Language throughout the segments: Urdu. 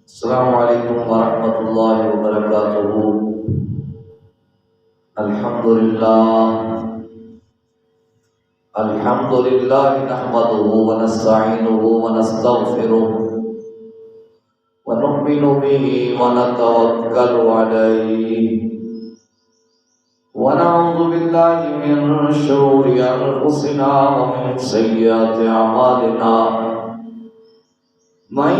السلام علیکم ورحمۃ اللہ وبرکاتہ۔ الحمد للہ نحمده ونستعینه ونستغفره ونؤمن به ونتوکل علیہ ونعوذ باللہ من شرور انفسنا ومن سیئات اعمالنا، من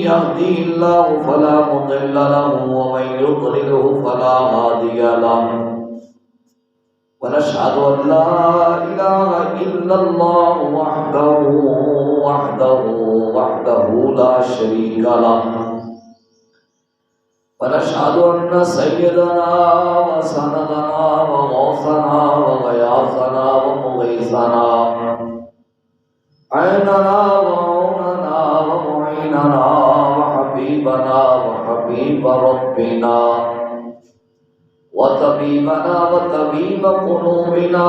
يهده الله فلا مضل له ومن يضلله فلا هادي له، ونشهد أن لا إله إلا الله وحده لا شريك له، ونشهد أن سيدنا وسندنا وغوثنا وغياثنا ومغيثنا عيننا وعوننا ومعيننا وحبيبنا وحبيب ربنا وطبيبنا وطبيب قلوبنا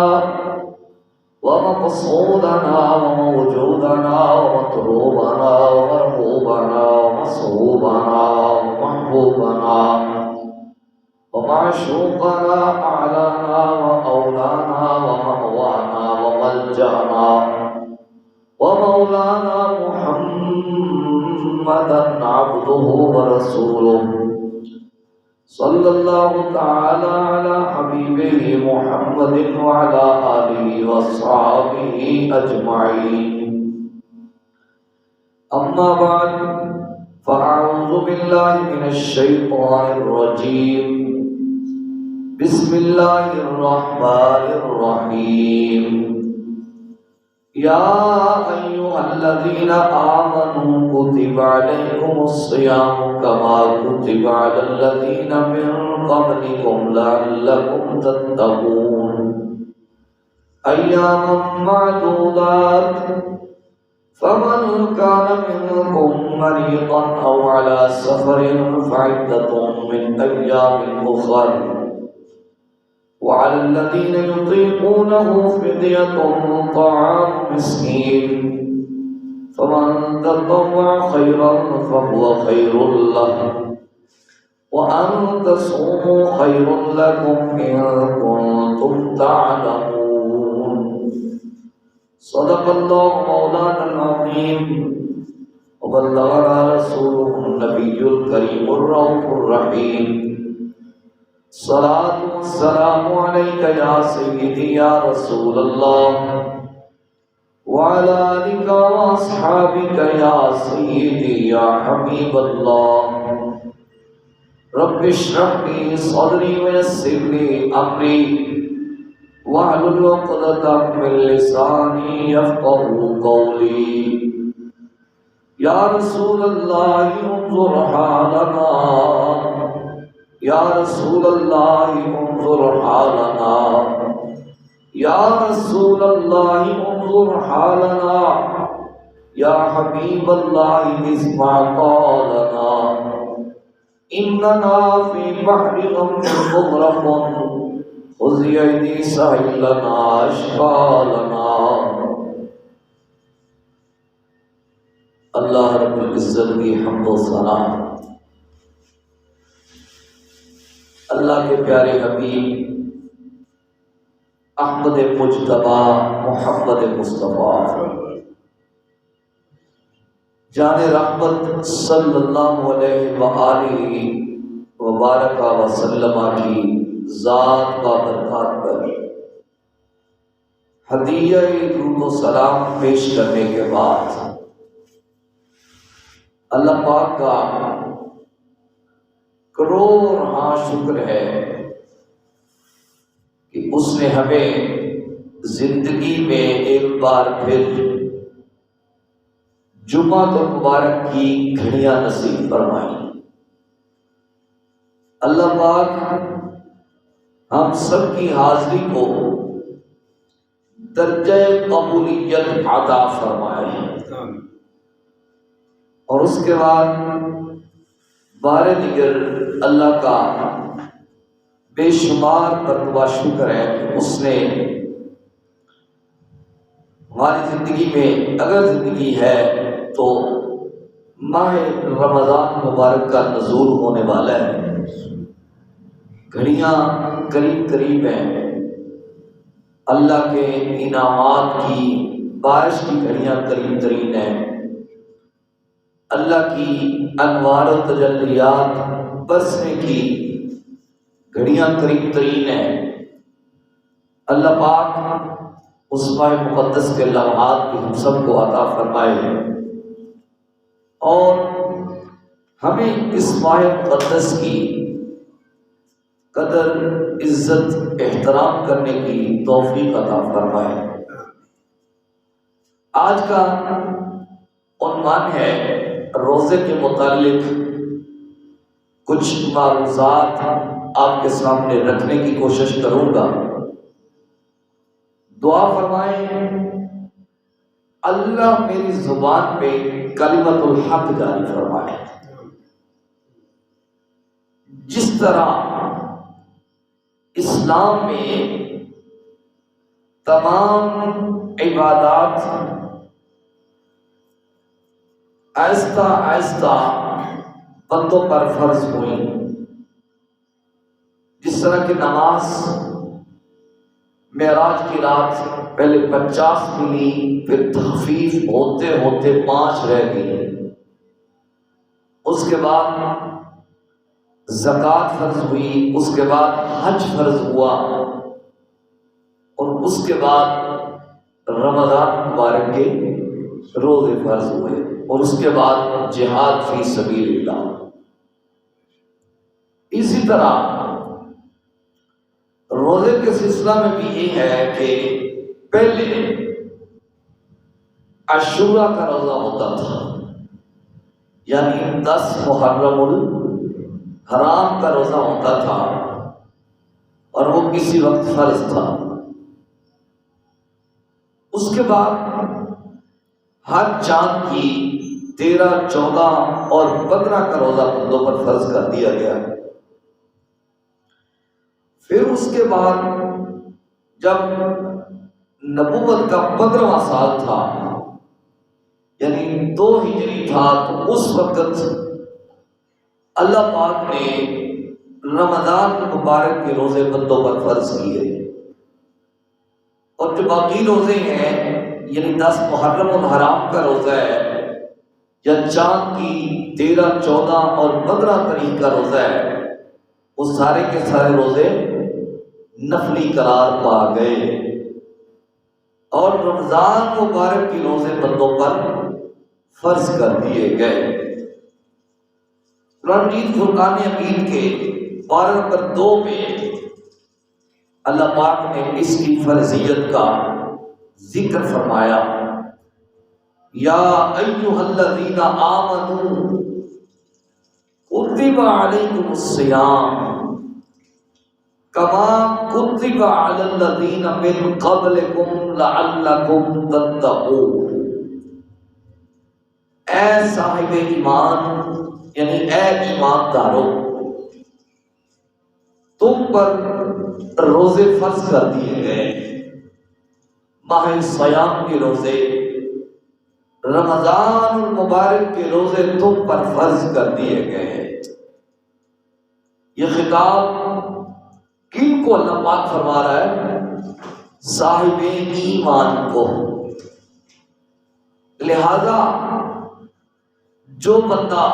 ومقصودنا وموجودنا ومطلوبنا ومرغوبنا ومصحوبنا ومحبوبنا ومعشوقنا أعلانا وأولانا ومأوانا وملجأنا ومولانا محمدا عبده ورسوله، صلى الله تعالى على حبيبه محمد وعلى آله وصحبه أجمعين. أما بعد، فأعوذ بالله من الشيطان الرجيم. بسم الله الرحمن الرحيم. يا أيها الذين آمنوا كتب عليكم الصيام كما كتب على الذين من قبلكم لعلكم تتقون، أياما معدودات، فمن كان منكم مريضا أو على سفر فعدة من أيام أخر، وعلى الذين يطيقونه فدية طعام مسكين، فمن تطوع خيرا فهو خير له، وأن تصوموا خير لكم إن كنتم تعلمون. صدق الله مولانا العظيم، وبلغنا رسوله النبي الكريم الرؤوف الرحيم. صلاة والسلام عليك يا سيدي يا رسول الله، وعلى آلك وأصحابك يا سيدي يا حبيب الله. رب اشرح لي صدري ويسر لي أمري واحلل عقدة من لساني يفقهوا قولي. يا رسول الله انظر حالنا، يا رسول الله انظر حالنا، يا رسول الله انظر حالنا، يا حبيب الله اسمع قولنا، إننا في بحر غم مغرق، خذ بأيدي ساحلنا أشقالنا. اللہ رب العزت کی حمد و ثنا اللہ کے پیارے حبیب احمد مجتبی محمد مصطفیٰ جان رحمت صلی اللہ علیہ وآلہ وبارک وسلم کی ذات و برکات پر ہدیہ درود و سلام پیش کرنے کے بعد اللہ پاک کا کروڑ ہاں شکر ہے کہ اس نے ہمیں زندگی میں ایک بار پھر جمعہ تو مبارک کی گھڑیاں نصیب فرمائی. اللہ پاک ہم سب کی حاضری کو درجہ قبولیت عطا فرمائے، اور اس کے بعد بار دیگر اللہ کا بے شمار مرتبہ شکر ہے کہ اس نے ہماری زندگی میں اگر زندگی ہے تو ماہ رمضان مبارک کا نزول ہونے والا ہے، گھڑیاں قریب قریب ہیں، اللہ کے انعامات کی بارش کی گھڑیاں قریب ترین ہیں، اللہ کی انوار و تجلیات برسنے کی گھڑیاں قریب ترین ہیں۔ اللہ پاک اس ماہ مقدس کے لمحات بھی ہم سب کو عطا فرمائے اور ہمیں اس ماہ مقدس کی قدر عزت احترام کرنے کی توفیق عطا فرمائے۔ آج کا عنوان ہے روزے کے متعلق کچھ معروضات آپ کے سامنے رکھنے کی کوشش کروں گا۔ دعا فرمائیں اللہ میری زبان پہ کلمت الحق جاری فرمائے۔ جس طرح اسلام میں تمام عبادات آہستہ آہستہ بندوں پر فرض ہوئی، جس طرح کہ نماز معراج کی رات پہلے 50 ملی، پھر تخفیف ہوتے ہوتے 5 رہ گئی، اس کے بعد زکوٰۃ فرض ہوئی، اس کے بعد حج فرض ہوا، اور اس کے بعد رمضان مبارک کے روزے فرض ہوئے، اور اس کے بعد جہاد فی سبیل اللہ۔ اسی طرح روزے کے سلسلہ میں بھی یہ ہے کہ پہلے عاشوراء کا روزہ ہوتا تھا، یعنی 10 محرم الحرام کا روزہ ہوتا تھا، اور وہ کسی وقت فرض تھا۔ اس کے بعد ہر چاند کی 13، 14 اور 15 کا روزہ بندوں پر فرض کر دیا گیا۔ پھر اس کے بعد جب نبوت کا 15واں سال تھا، یعنی 2 ہجری تھا، تو اس وقت اللہ پاک نے رمضان مبارک کے روزے بندوں پر فرض کیے، اور جو باقی روزے ہیں، یعنی 10 محرم الحرام کا روزہ ہے، یا چاند کی 13، 14 اور 15 تاریخ کا روزہ ہے، وہ سارے کے سارے روزے نفلی قرار پا گئے، اور رمضان مبارک کے روزے بندوں پر فرض کر دیے گئے۔ قرآن مجید فرقان حمید کے پارہ نمبر 2 میں اللہ پاک نے اس کی فرضیت کا ذکر فرمایا، یا ایھا الذین آمنوا کتب علیکم الصیام کما کتب علی الذین من قبلکم لعلکم تتقون۔ اے صاحب ایمان، یعنی اے ایماندارو، تم پر روزے فرض کر دیے گئے، ماہ سیام کے روزے، رمضان المبارک کے روزے تم پر فرض کر دیے گئے۔ یہ خطاب کن کو اللہ پاک فرما رہا ہے؟ صاحب ایمان کو۔ لہذا جو بندہ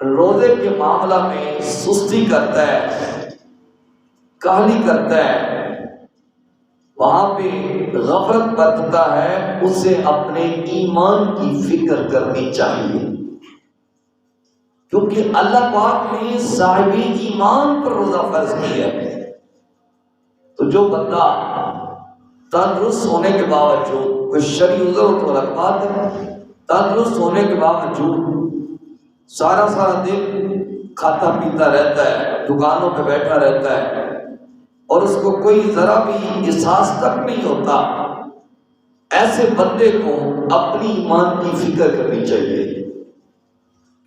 روزے کے معاملہ میں سستی کرتا ہے، کاہلی کرتا ہے، وہاں پہ غفلت برتتا ہے، اسے اپنے ایمان کی فکر کرنی چاہیے، کیونکہ اللہ پاک نے صاحب ایمان پر روزہ فرض کیا ہے۔ تو جو بندہ تندرست ہونے کے باوجود، کوئی شرعی عذر ہو تو الگ بات ہے، تندرست ہونے کے باوجود سارا دن کھاتا پیتا رہتا ہے، دکانوں پہ بیٹھا رہتا ہے، اور اس کو کوئی ذرا بھی احساس تک نہیں ہوتا، ایسے بندے کو اپنی ایمان کی فکر کرنی چاہیے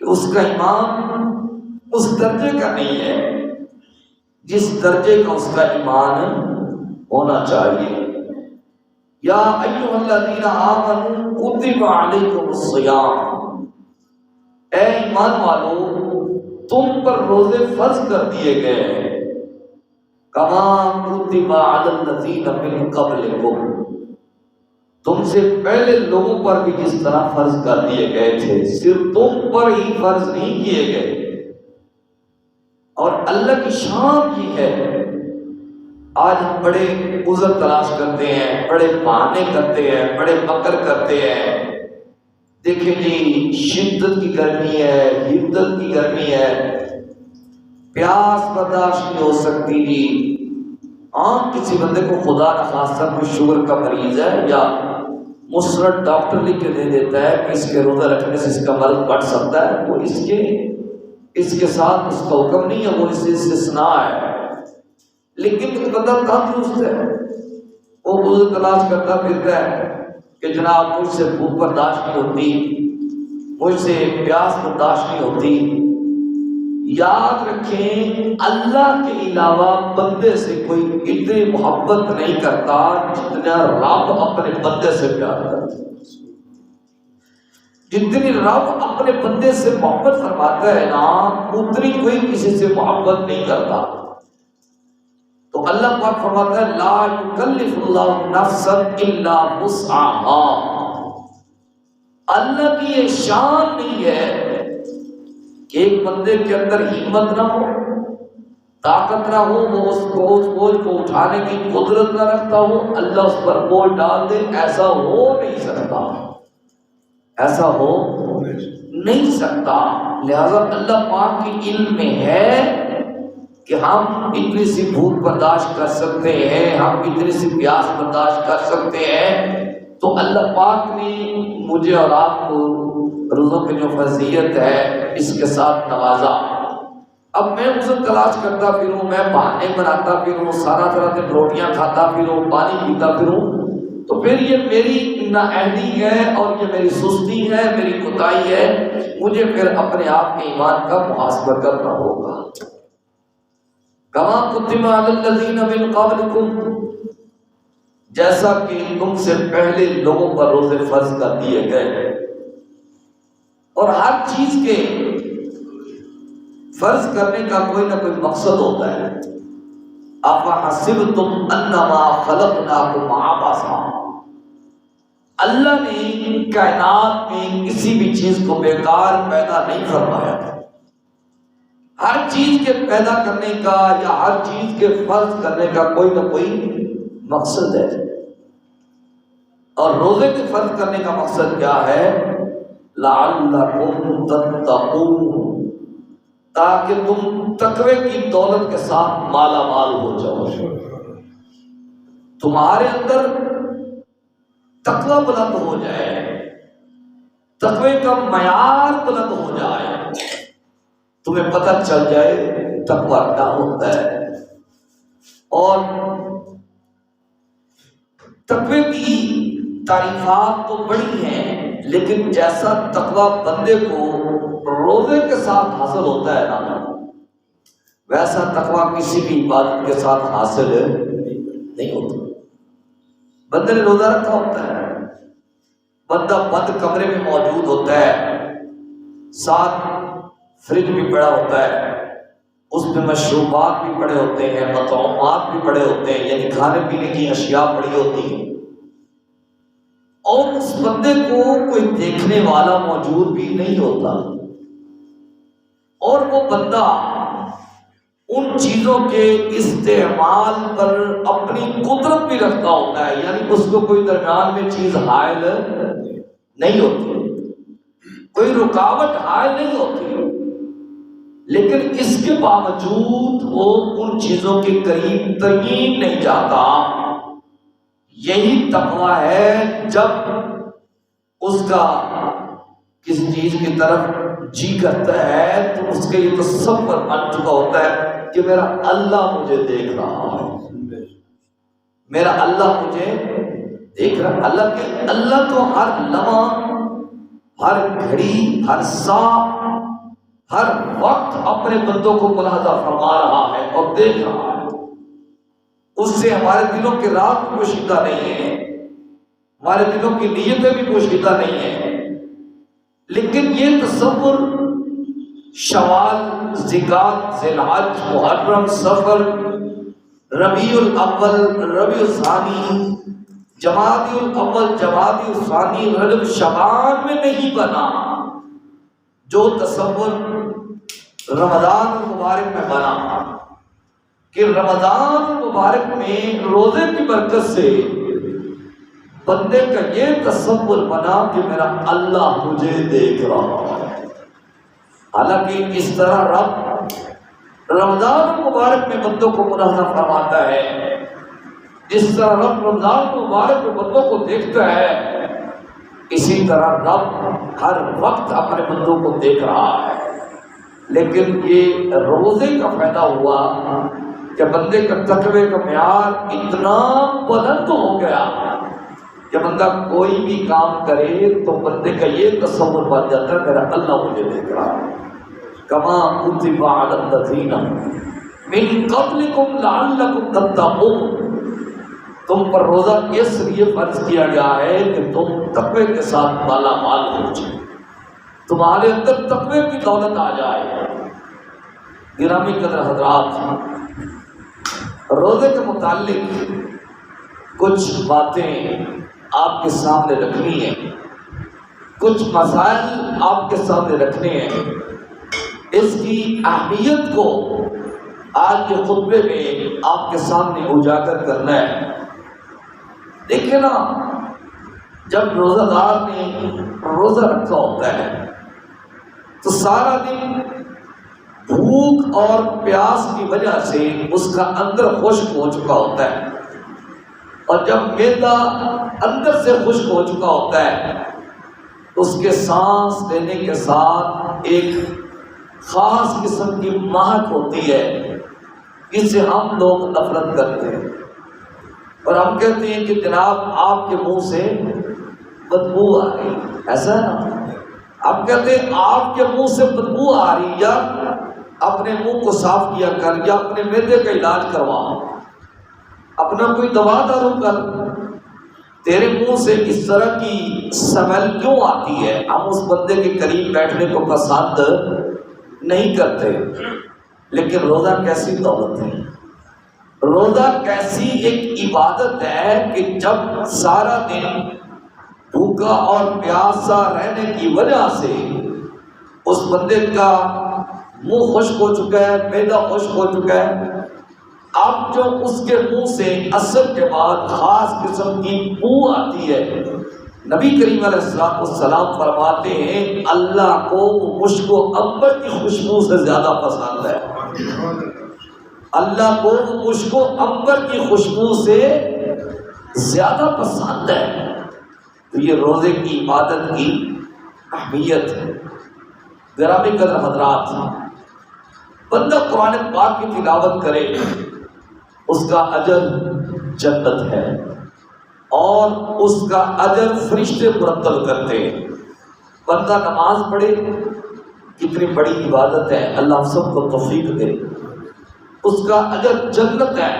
کہ اس کا ایمان اس درجے کا نہیں ہے جس درجے کا اس کا ایمان ہونا چاہیے۔ یا ایھا الذین آمنوا کتب علیکم الصیام، ایمان والو تم پر روزے فرض کر دیے گئے ہیں کما کتب علی الذین من قبلکم، تم سے پہلے لوگوں پر بھی جس طرح فرض کر دیے گئے تھے، صرف تم پر ہی فرض نہیں کیے گئے۔ اور اللہ کی شان یہ ہے، آج ہم بڑے عذر تلاش کرتے ہیں، بڑے بہانے کرتے ہیں، بڑے مکر کرتے ہیں۔ دیکھیں جی، شدت کی گرمی ہے، حدت کی گرمی ہے، پیاس برداشت نہیں ہو سکتی جی۔ ہاں، کسی بندے کو خدا نخواستہ کوئی شوگر کا مریض ہے یا مسرت ڈاکٹر لکھ کے دے دیتا ہے کہ اس کے روزہ رکھنے سے اس کا مرض بڑھ سکتا ہے، وہ اس کے ساتھ اس کا حکم نہیں ہے، وہ اس سے استثناء ہے۔ لیکن بندہ تندرست ہے، وہ عذر تلاش کرتا پھرتا ہے کہ جناب مجھ سے بھوک برداشت نہیں ہوتی، مجھ سے پیاس برداشت نہیں ہوتی۔ یاد رکھیں، اللہ کے علاوہ بندے سے کوئی اتنی محبت نہیں کرتا جتنا رب اپنے بندے سے پیار کرتا ہے۔ جتنی رب اپنے بندے سے محبت فرماتا ہے نا، اتنی کوئی کسی سے محبت نہیں کرتا۔ تو اللہ پاک فرماتا ہے لا یکلف اللہ نفسا الا وسعها۔ اللہ کی یہ شان نہیں ہے کہ ایک بندے کے اندر ہمت نہ ہو، طاقت نہ ہو، وہ اس بوجھ کو اٹھانے کی قدرت نہ رکھتا ہو، اللہ اس پر بوجھ ڈال دے۔ ایسا ہو نہیں سکتا، ایسا ہو نہیں سکتا۔ لہذا اللہ پاک کی علم میں ہے کہ ہم اتنی سی بھوک برداشت کر سکتے ہیں، ہم اتنی سی پیاس برداشت کر سکتے ہیں۔ تو اللہ پاک نے مجھے اور آپ کو روزوں کی جو فضیلت ہے اس کے ساتھ نوازا۔ اب میں عذر تلاش کرتا پھروں، میں بہانے بناتا پھروں، سارا طرح سے روٹیاں کھاتا پھروں، پانی پیتا پھروں، تو پھر یہ میری نااہلی ہے اور یہ میری سستی ہے، میری کوتاہی ہے۔ مجھے پھر اپنے آپ کے ایمان کا محاسبہ کرنا ہوگا۔ کما کتب علی الذین من قبلکم، جیسا کہ تم سے پہلے لوگوں پر روزے فرض کر دیے گئے۔ اور ہر چیز کے فرض کرنے کا کوئی نہ کوئی مقصد ہوتا ہے۔ افحسبتم انما خلقناکم عبثا، اللہ نے کائنات میں کسی بھی چیز کو بیکار پیدا نہیں فرمایا۔ ہر چیز کے پیدا کرنے کا یا ہر چیز کے فرض کرنے کا کوئی نہ کوئی مقصد ہے۔ اور روزے کے فرض کرنے کا مقصد کیا ہے؟ لعلکم تتقون، تاکہ تم تقوی کی دولت کے ساتھ مالا مال ہو جاؤ، تمہارے اندر تقوی بلند ہو جائے، تقوی کا معیار بلند ہو جائے، تمہیں پتہ چل جائے تقوی کیا ہوتا ہے۔ اور تقوی کی تعریفات تو بڑی ہیں، لیکن جیسا تقوی بندے کو روزے کے ساتھ حاصل ہوتا ہے نا، ویسا تقوی کسی بھی عبادت کے ساتھ حاصل نہیں ہوتا۔ بندے نے روزہ رکھا ہوتا ہے، بندہ بند کمرے میں موجود ہوتا ہے، ساتھ فریج بھی پڑا ہوتا ہے، اس میں مشروبات بھی پڑے ہوتے ہیں، مطعومات بھی پڑے ہوتے ہیں، یعنی کھانے پینے کی اشیاء پڑی ہوتی ہیں، اور اس بندے کو کوئی دیکھنے والا موجود بھی نہیں ہوتا، اور وہ بندہ ان چیزوں کے استعمال پر اپنی قدرت بھی رکھتا ہوتا ہے، یعنی اس کو کوئی درمیان میں چیز حائل نہیں ہوتی، کوئی رکاوٹ حائل نہیں ہوتی، لیکن اس کے باوجود وہ ان چیزوں کے قریب ترین نہیں جاتا۔ یہی تقوی ہے جب اس کا کسی چیز کی طرف جی کرتا ہے تو اس کے یہ تصور بن چکا ہوتا ہے کہ میرا اللہ مجھے دیکھ رہا ہے، میرا اللہ مجھے دیکھ رہا ہے۔ اللہ تو ہر لمحہ، ہر گھڑی، ہر ساتھ، ہر وقت اپنے بندوں کو ملاحظہ فرما رہا ہے اور دیکھ رہا ہے۔ اس سے ہمارے دلوں کے راز بھی پوشیدہ نہیں ہے، ہمارے دلوں کی نیتیں بھی پوشیدہ نہیں ہیں، لیکن یہ تصور شوال، ذیقعدہ، ذی الحج، محرم، صفر، ربیع الاول، ربیع الثانی، جمادی الاول، جمادی الثانی، رجب، شعبان میں نہیں بنا جو تصور رمضان المبارک میں بنا کہ رمضان المبارک میں روزے کی برکت سے بندے کا یہ تصور بنا کہ میرا اللہ مجھے دیکھ رہا ہے۔ حالانکہ اس طرح رب رمضان المبارک میں بندوں کو ملاحظہ فرماتا ہے، جس طرح رب رمضان المبارک میں بندوں کو دیکھتا ہے، اسی طرح رب ہر وقت اپنے بندوں کو دیکھ رہا ہے۔ لیکن یہ روزے کا فائدہ ہوا کہ بندے کا تقوی کا معیار اتنا بلند ہو گیا کہ بندہ کوئی بھی کام کرے تو بندے کا یہ تصور بن جاتا ہے میرا اللہ مجھے دیکھ رہا ہے۔ کما کتب علی الذین من قبلکم لعلکم تتقون، تم پر روزہ اس لیے فرض کیا گیا ہے کہ تم تقوی کے ساتھ مالا مال ہو جائے، تمہارے اندر تقوی کی دولت آ جائے۔ گرامی قدر حضرات، روزے کے متعلق کچھ باتیں آپ کے سامنے رکھنی ہیں، کچھ مسائل آپ کے سامنے رکھنے ہیں۔ اس کی اہمیت کو آج کے خطبے میں آپ کے سامنے اجاگر کرنا ہے۔ دیکھیں نا، جب روزہ دار نے روزہ رکھا ہوتا ہے تو سارا دن بھوک اور پیاس کی وجہ سے اس کا اندر خشک ہو چکا ہوتا ہے، اور جب معدہ اندر سے خشک ہو چکا ہوتا ہے تو اس کے سانس لینے کے ساتھ ایک خاص قسم کی مہک ہوتی ہے جس سے ہم لوگ نفرت کرتے ہیں، اور ہم کہتے ہیں کہ جناب آپ کے منہ سے بدبو آ رہی، ایسا ہے نا؟ آپ کہتے ہیں آپ کے منہ سے بدبو آ رہی، یا اپنے منہ کو صاف کیا کر، یا اپنے معدے کا علاج کروا، اپنا کوئی دوا دارو کر، تیرے منہ سے اس طرح کی سمیل کیوں آتی ہے؟ ہم اس بندے کے قریب بیٹھنے کو پسند نہیں کرتے۔ لیکن روزہ کیسی دولت ہے، روزہ کیسی ایک عبادت ہے کہ جب سارا دن بھوکا اور پیاسا رہنے کی وجہ سے اس بندے کا منہ خشک ہو چکا ہے، معدہ خشک ہو چکا ہے، اب جو اس کے منہ سے اثر کے بعد خاص قسم کی بو آتی ہے، نبی کریم علیہ السلام فرماتے ہیں اللہ کو مشک و عنبر کی خوشبو سے زیادہ پسند ہے، اللہ کو مشک و عنبر کی خوشبو سے زیادہ پسند ہے۔ تو یہ روزے کی عبادت کی اہمیت ہے۔ گرامی قدر حضرات، بندہ قرآن پاک کی تلاوت کرے اس کا اجر جنت ہے، اور اس کا اجر فرشتے مرتب کرتے ہیں۔ بندہ نماز پڑھے، کتنی بڑی عبادت ہے، اللہ سب کو توفیق دے، اس کا اجر جنت ہے،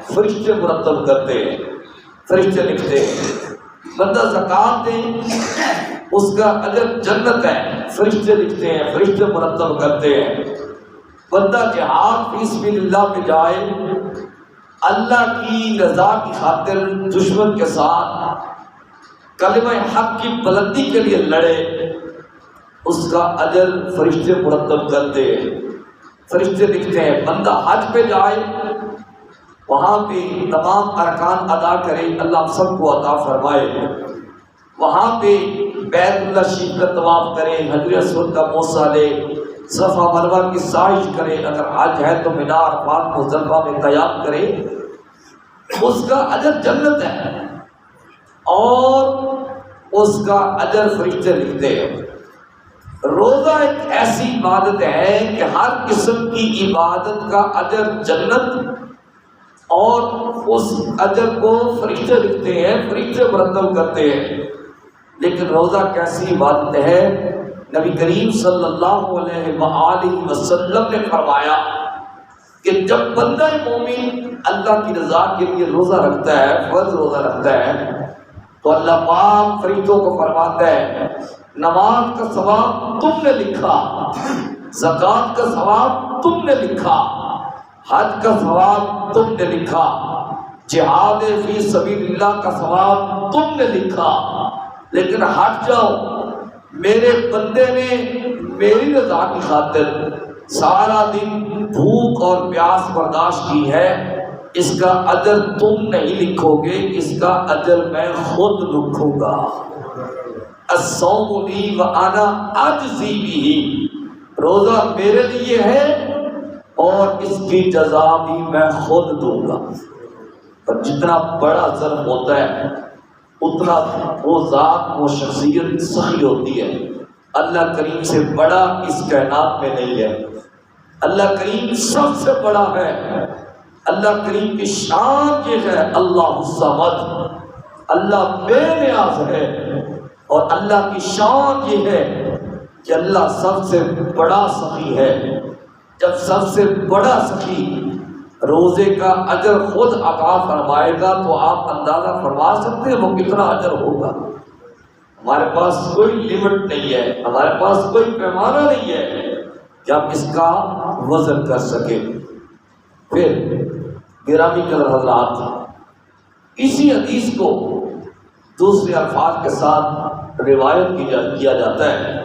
فرشتے مرتب کرتے ہیں، فرشتے لکھتے ہیں۔ بندہ زکوٰۃ دے، اس کا اجر جنت ہے، فرشتے لکھتے ہیں، فرشتے مرتب کرتے ہیں۔ بندہ جہاد فی سبیل اللہ پہ جائے، اللہ کی رضا کی خاطر دشمن کے ساتھ کلمہ حق کی بلندی کے لیے لڑے، اس کا اجر فرشتے مرتب کرتے ہیں، فرشتے لکھتے ہیں۔ بندہ حج پہ جائے، وہاں پہ تمام ارکان ادا کرے، اللہ سب کو عطا فرمائے، وہاں پہ بیت اللہ شریف کا طواف کرے، حجر اسود کا بوسہ لے، صفا مروہ کی سعی کرے، اگر حج ہے تو مینا عرفات مزدلفہ میں قیام کرے، اس کا اجر جنت ہے، اور اس کا اجر فرشتے لکھتے ہیں۔ روزہ ایک ایسی عبادت ہے کہ ہر قسم کی عبادت کا اجر جنت، اور اس اجر کو فرشتے لکھتے ہیں، فرشتے مرتب کرتے ہیں۔ لیکن روزہ کیسی عبادت ہے؟ نبی کریم صلی اللہ علیہ وآلہ وسلم نے فرمایا کہ جب بندہ مومن اللہ کی رضا کے لیے روزہ رکھتا ہے، فرض روزہ رکھتا ہے، تو اللہ پاک فرشتوں کو فرماتا ہے نماز کا ثواب تم نے لکھا، زکات کا ثواب تم نے لکھا، حج کا ثواب تم نے لکھا، جہاد فی سبیل اللہ کا ثواب تم نے لکھا، لیکن ہٹ جاؤ، میرے بندے نے میری رضا کی خاطر سارا دن بھوک اور پیاس برداشت کی ہے، اس کا اجر تم نہیں لکھو گے، اس کا اجر میں خود لکھوں گا۔ الصوم لی وانا اجزی بہ، روزہ میرے لیے ہے اور اس کی جزا بھی میں خود دوں گا۔ اور جتنا بڑا ظلم ہوتا ہے اتنا وہ ذات وہ شخصیت سخی ہوتی ہے۔ اللہ کریم سے بڑا اس کائنات میں نہیں ہے، اللہ کریم سب سے بڑا ہے۔ اللہ کریم کی شان یہ ہے اللہ الصمد، اللہ بے نیاز ہے، اور اللہ کی شان یہ ہے کہ اللہ سب سے بڑا سخی ہے۔ جب سب سے بڑا سخی روزے کا اجر خود عطا فرمائے گا تو آپ اندازہ فرما سکتے ہیں وہ کتنا اجر ہوگا۔ ہمارے پاس کوئی لمٹ نہیں ہے، ہمارے پاس کوئی پیمانہ نہیں ہے کہ ہم اس کا وزن کر سکیں۔ پھر گرامی قدر حضرات، اسی حدیث کو دوسرے الفاظ کے ساتھ روایت کیا جاتا ہے۔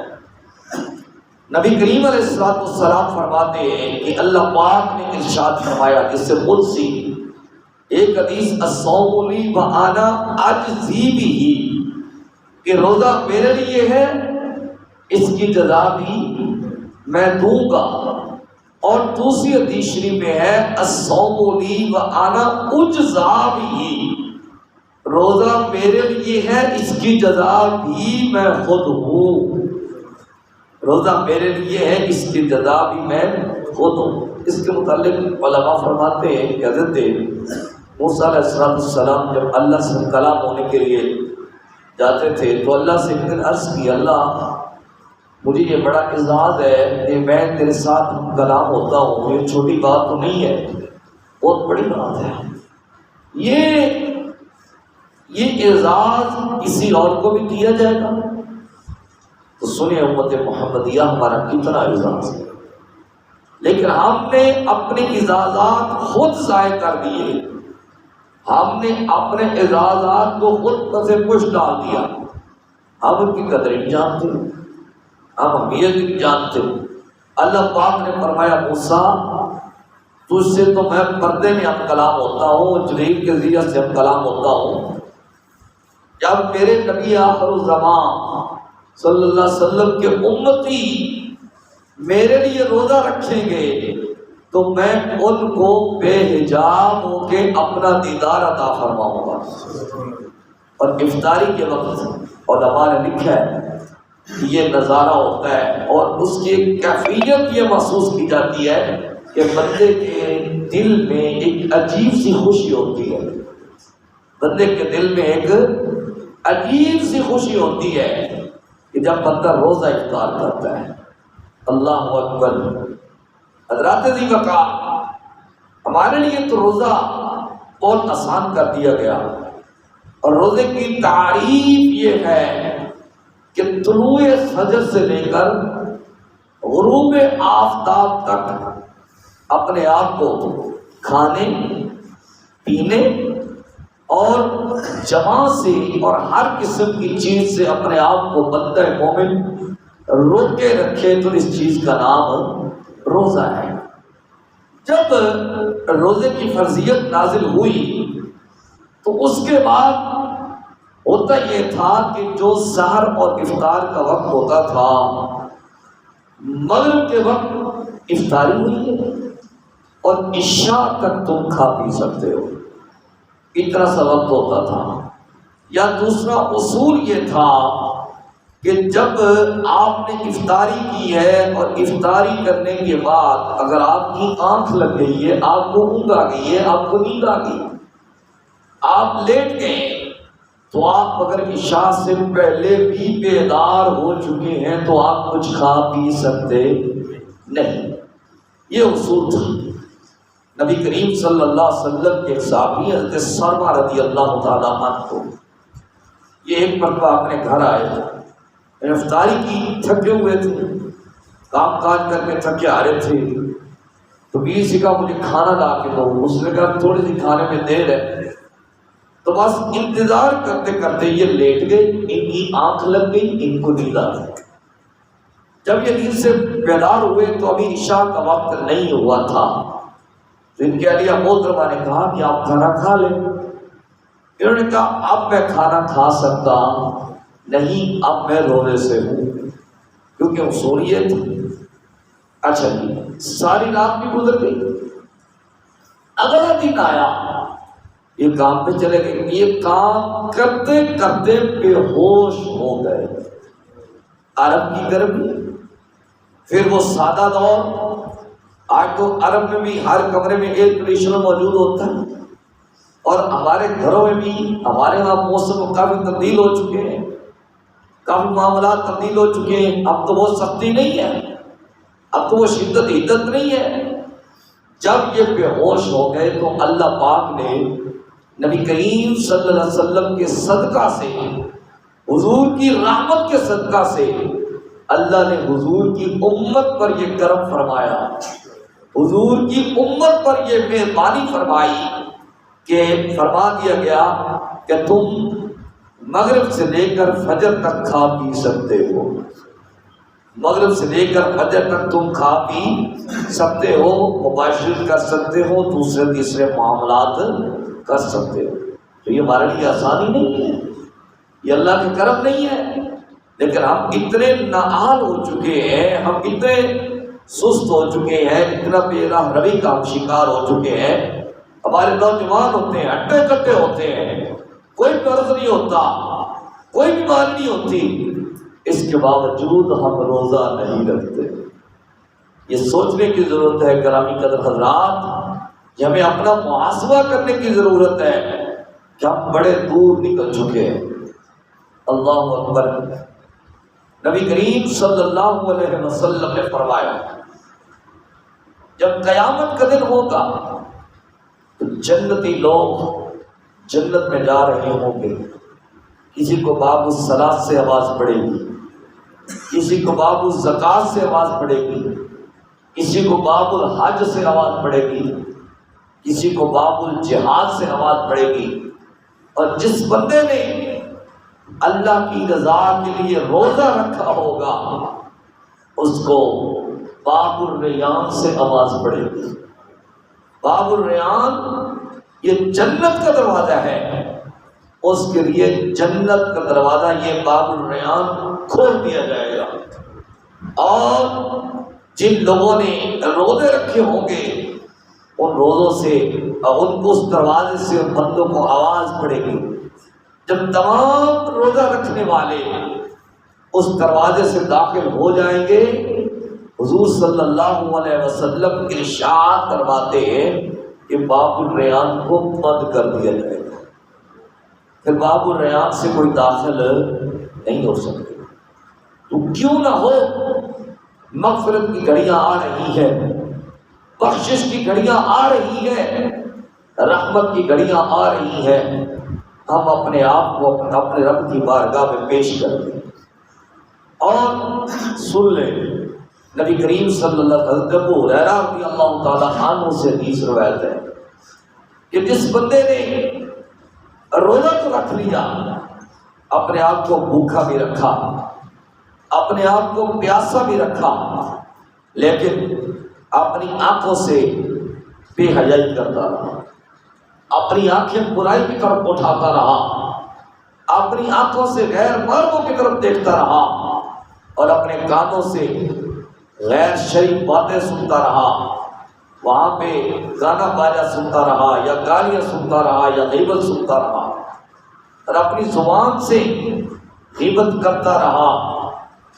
نبی کریم علیہ السلام فرماتے ہیں کہ اللہ پاک نے ارشاد فرمایا، جس سے قدسی ایک حدیث الصوم لی وانا اجزی بہ، کہ روزہ میرے لیے ہے، اس کی جزا بھی میں دوں گا۔ اور دوسری حدیث شریف میں ہے الصوم لی وانا اجزا بہ، روزہ میرے لیے ہے، اس کی جزا بھی میں خود ہوں۔ روزہ میرے لیے ہے، اس کی جزا بھی میں خود ہوں۔ اس کے متعلق علماء فرماتے ہیں کہ حضرت موسیٰ علیہ السلام جب اللہ سے کلام ہونے کے لیے جاتے تھے تو اللہ سے ایک دن عرض کی، اللہ مجھے یہ بڑا اعزاز ہے کہ میں تیرے ساتھ کلام ہوتا ہوں، یہ چھوٹی بات تو نہیں ہے، بہت بڑی بات ہے۔ یہ اعزاز کسی اور کو بھی دیا جائے گا؟ تو سنیں امت محمدیہ ہمارا کتنا اعزاز ہے، لیکن ہم نے اپنے اعزازات خود ضائع کر دیے، ہم نے اپنے اعزازات کو خود پسے پش ڈال دیا۔ ہم ان کی قدر نہیں جانتے، ہم اہمیت نہیں جانتے۔ اللہ پاک نے فرمایا موسیٰ تجھ سے تو میں پردے میں ہم کلام ہوتا ہوں، جبریل کے ذریعے سے ہم کلام ہوتا ہوں، جب میرے نبی آخر الزمان صلی اللہ علیہ وسلم کے امتی میرے لیے روزہ رکھیں گے تو میں ان کو بے حجاب ہو کے اپنا دیدار عطا فرماؤں گا۔ اور افطاری کے وقت علماء نے لکھا ہے کہ یہ نظارہ ہوتا ہے اور اس کی ایک کیفیت یہ محسوس کی جاتی ہے کہ بندے کے دل میں ایک عجیب سی خوشی ہوتی ہے، بندے کے دل میں ایک عجیب سی خوشی ہوتی ہے کہ جب بندہ روزہ افطار کرتا ہے۔ اللہ اکبر۔ حضرات ذی وقار، ہمارے لیے تو روزہ بہت آسان کر دیا گیا، اور روزے کی تعریف یہ ہے کہ طلوع فجر سے لے کر غروب آفتاب تک اپنے آپ کو کھانے پینے اور جماع سے اور ہر قسم کی چیز سے اپنے آپ کو بندہ مومن روکے رکھے تو اس چیز کا نام روزہ ہے۔ جب روزے کی فرضیت نازل ہوئی تو اس کے بعد ہوتا یہ تھا کہ جو سحر اور افطار کا وقت ہوتا تھا، مغرب کے وقت افطاری ہوئی ہے اور عشاء تک تم کھا پی سکتے ہو، اتنا سا وقت ہوتا تھا۔ یا دوسرا اصول یہ تھا کہ جب آپ نے افطاری کی ہے اور افطاری کرنے کے بعد اگر آپ کی آنکھ لگ گئی ہے، آپ کو اونگ آ گئی ہے، آپ کو نیند آ گئی، آپ لیٹ گئے، تو آپ اگر عشاء سے پہلے بھی بیدار ہو چکے ہیں تو آپ کچھ کھا پی سکتے نہیں۔ یہ اصول تھا۔ نبی کریم صلی اللہ علیہ وسلم کے صحابی حضرت سرما رضی اللہ تعالیٰ عنہ کو یہ ایک مرتبہ اپنے گھر آئے، افطاری کی، تھکے ہوئے تھے، کام کاج کر کے تھکے آ رہے تھے، تو بیوی سے کہا مجھے کھانا لا کے دو. اس نے کہا تھوڑی سی کھانے میں دیر ہے. تو بس انتظار کرتے کرتے یہ لیٹ گئے، ان کی آنکھ لگ گئی، ان کو نیند آ گئی. جب یہ نیند سے بیدار ہوئے تو ابھی عشاء کا وقت نہیں ہوا تھا. تو ان کے اہلیہ محترمہ نے کہا کہ آپ کھانا کھا لیں. انہوں نے کہا اب میں کھانا کھا سکتا نہیں، اب میں رونے سے ہوں، کیونکہ وہ سو رہی تھی. اچھا جی، ساری رات بھی گزر گئی. اگلا دن آیا، یہ کام پہ چلے گئے. یہ کام کرتے کرتے بے ہوش ہو گئے. عرب کی گرمی، پھر وہ سادہ دور. آج تو عرب میں بھی ہر کمرے میں ایئر کنڈیشنر موجود ہوتا ہے، اور ہمارے گھروں میں بھی ہمارے یہاں موسم کافی تبدیل ہو چکے ہیں، کافی معاملات تبدیل ہو چکے ہیں. اب تو وہ سختی نہیں ہے، اب تو وہ شدت حدت نہیں ہے. جب یہ بے ہوش ہو گئے تو اللہ پاک نے نبی کریم صلی اللہ علیہ وسلم کے صدقہ سے، حضور کی رحمت کے صدقہ سے اللہ نے حضور کی امت پر یہ کرم فرمایا، حضور کی امت پر یہ مہربانی فرمائی کہ فرما دیا گیا کہ تم مغرب سے لے کر فجر تک کھا پی سکتے ہو. مغرب سے لے کر فجر تک تم کھا پی سکتے ہو، مباشرت کر سکتے ہو، دوسرے تیسرے معاملات کر سکتے ہو. تو یہ ہمارے لیے آسانی نہیں ہے، یہ اللہ کے کرم نہیں ہے. لیکن ہم اتنے نااہل ہو چکے ہیں، ہم اتنے سست ہو چکے ہیں، اتنا بے راہ روی کا ہم شکار ہو چکے ہیں. ہمارے نوجوان ہوتے ہیں، ہٹے کٹے ہوتے ہیں، کوئی قرض نہیں ہوتا، کوئی بیماری نہیں ہوتی، اس کے باوجود ہم روزہ نہیں رکھتے. یہ سوچنے کی ضرورت ہے گرامی قدر حضرات، کہ ہمیں اپنا محاسبہ کرنے کی ضرورت ہے کہ ہم بڑے دور نکل چکے ہیں. اللہ اکبر. نبی کریم صلی اللہ علیہ وسلم نے فرمایا جب قیامت کا دن ہوگا تو جنتی لوگ جنت میں جا رہے ہوں گے. کسی کو باب الصلاۃ سے آواز پڑے گی، کسی کو باب الزکات سے آواز پڑے گی، کسی کو باب الحج سے آواز پڑے گی، کسی کو باب الجہاد سے آواز پڑے گی. اور جس بندے نے اللہ کی رضا کے لیے روزہ رکھا ہوگا اس کو باب الریان سے آواز پڑے گی. باب الریان یہ جنت کا دروازہ ہے، اس کے لیے جنت کا دروازہ یہ باب الریان کھول دیا جائے گا. اور جن لوگوں نے روزے رکھے ہوں گے ان روزوں سے ان کو اس دروازے سے ان بندوں کو آواز پڑے گی. جب تمام روزہ رکھنے والے اس دروازے سے داخل ہو جائیں گے، حضور صلی اللہ علیہ وسلم ارشاد فرماتے ہیں کہ باب الریان کو بند کر دیا جائے گا، پھر باب الریان سے کوئی داخل نہیں ہو سکتے. تو کیوں نہ ہو، مغفرت کی گھڑیاں آ رہی ہے، بخشش کی گھڑیاں آ رہی ہے، رحمت کی گھڑیاں آ رہی ہے. ہم اپنے آپ کو اپنے رب کی بارگاہ میں پیش کر دیں اور سن لیں. نبی کریم صلی اللہ علیہ وسلم ابو ہریرہ رضی اللہ تعالیٰ عنہ سے حدیث روایت ہے کہ جس بندے نے روزہ تو رکھ لیا، اپنے آپ کو بھوکا بھی رکھا، اپنے آپ کو پیاسا بھی رکھا، لیکن اپنی آنکھوں سے بے حیائی کرتا رہا، اپنی آنکھیں برائی کی طرف اٹھاتا رہا، اپنی آنکھوں سے غیر مردوں کی طرف دیکھتا رہا، اور اپنے کانوں سے غیر شرعی باتیں سنتا رہا، وہاں پہ گانا باجا سنتا رہا یا گالیاں سنتا رہا یا غیبت سنتا رہا، اور اپنی زبان سے غیبت کرتا رہا،